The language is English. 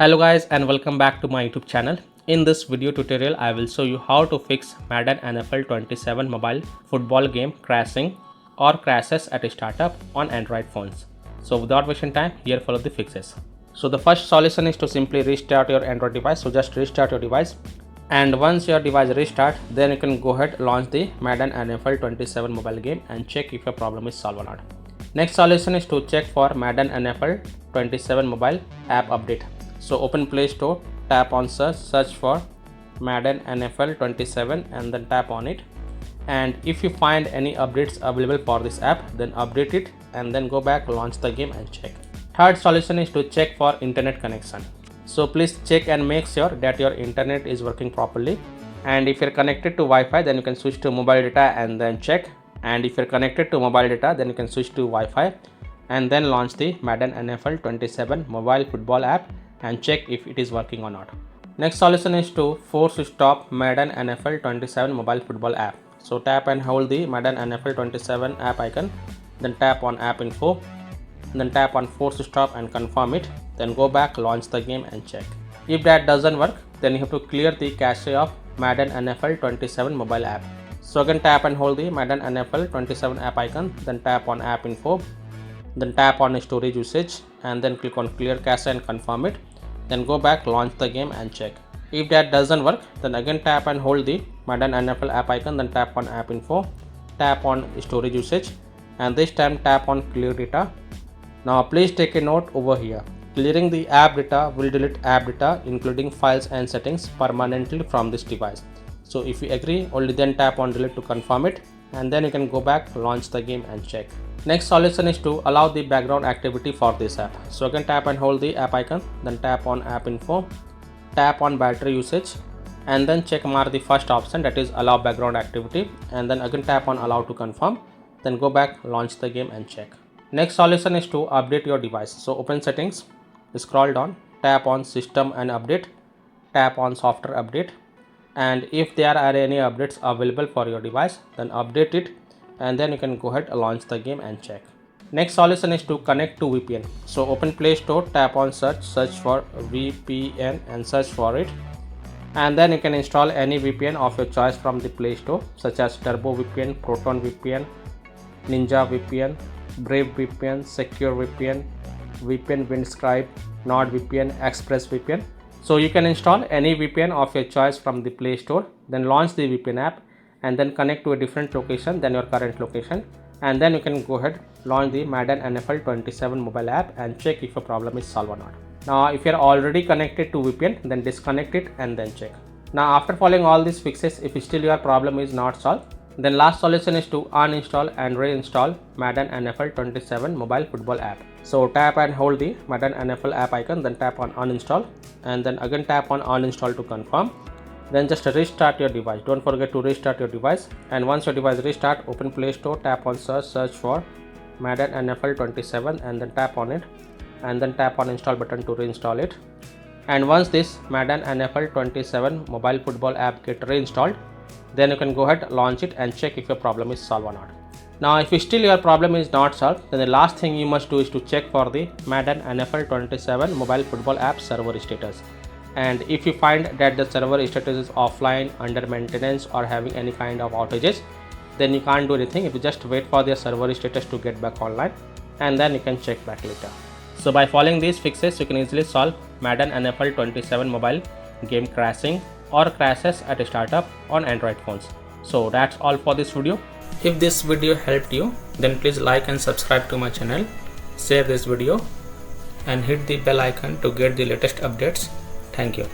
Hello guys and welcome back to my YouTube channel. In this video tutorial I will show you how to fix Madden NFL 27 mobile football game crashing or crashes at a startup on Android phones. So without wasting time, here follow the fixes. So the first solution is to simply restart your Android device. So just restart your device, and once your device restart, then you can go ahead launch the Madden NFL 27 mobile game and check if your problem is solved or not. Next solution is to check for Madden NFL 27 mobile app update. So open Play Store, tap on search for Madden NFL 27 and then tap on it. And if you find any updates available for this app, then update it and then go back, launch the game and check. Third solution is to check for internet connection. So please check and make sure that your internet is working properly. And if you're connected to Wi-Fi, then you can switch to mobile data and then check. And if you're connected to mobile data, then you can switch to Wi-Fi and then launch the Madden NFL 27 mobile football app and check if it is working or not. Next solution is to force stop Madden NFL 27 mobile football app. So tap and hold the Madden NFL 27 app icon, then tap on app info, then tap on force stop and confirm it, then go back, launch the game and check. If that doesn't work, then you have to clear the cache of Madden NFL 27 mobile app. So again tap and hold the Madden NFL 27 app icon, then tap on app info, then tap on storage usage and then click on clear cache and confirm it, then go back, launch the game and check. If that doesn't work, then again tap and hold the Madden NFL app icon, then tap on app info, tap on storage usage and this time tap on clear data. Now please take a note over here. Clearing the app data will delete app data including files and settings permanently from this device. So if you agree, only then tap on delete to confirm it and then you can go back, launch the game and check. Next solution is to allow the background activity for this app. So again tap and hold the app icon, then tap on app info, tap on battery usage and then check mark the first option, that is allow background activity, and then again tap on allow to confirm, then go back, launch the game and check. Next solution is to update your device. So open settings, scroll down, tap on system and update, tap on software update, and if there are any updates available for your device, then update it and then you can go ahead, launch the game and check. Next solution is to connect to VPN. So open Play Store, tap on search for VPN and search for it, and then you can install any VPN of your choice from the Play Store such as Turbo VPN, Proton VPN, Ninja VPN, Brave VPN, Secure VPN, VPN Windscribe, NordVPN, Express VPN. So you can install any VPN of your choice from the Play Store, then launch the VPN app and then connect to a different location than your current location, and then you can go ahead, launch the Madden NFL 27 mobile app and check if a problem is solved or not. Now if you are already connected to VPN, then disconnect it and then check. Now after following all these fixes, if still your problem is not solved, then last solution is to uninstall and reinstall Madden NFL 27 mobile football app. So tap and hold the Madden NFL app icon, then tap on uninstall and then again tap on uninstall to confirm. Then just restart your device. Don't forget to restart your device, and once your device restart, open Play Store, tap on search for Madden NFL 27 and then tap on it and then tap on install button to reinstall it. And once this Madden NFL 27 mobile football app get reinstalled, then you can go ahead, launch it and check if your problem is solved or not. Now if still your problem is not solved, then the last thing you must do is to check for the Madden NFL 27 mobile football app server status. And if you find that the server status is offline, under maintenance or having any kind of outages, then you can't do anything. If you just wait for their server status to get back online and then you can check back later. So by following these fixes, you can easily solve Madden NFL 27 mobile game crashing or crashes at a startup on Android phones. So that's all for this video. If this video helped you, then please like and subscribe to my channel, share this video and hit the bell icon to get the latest updates. Thank you.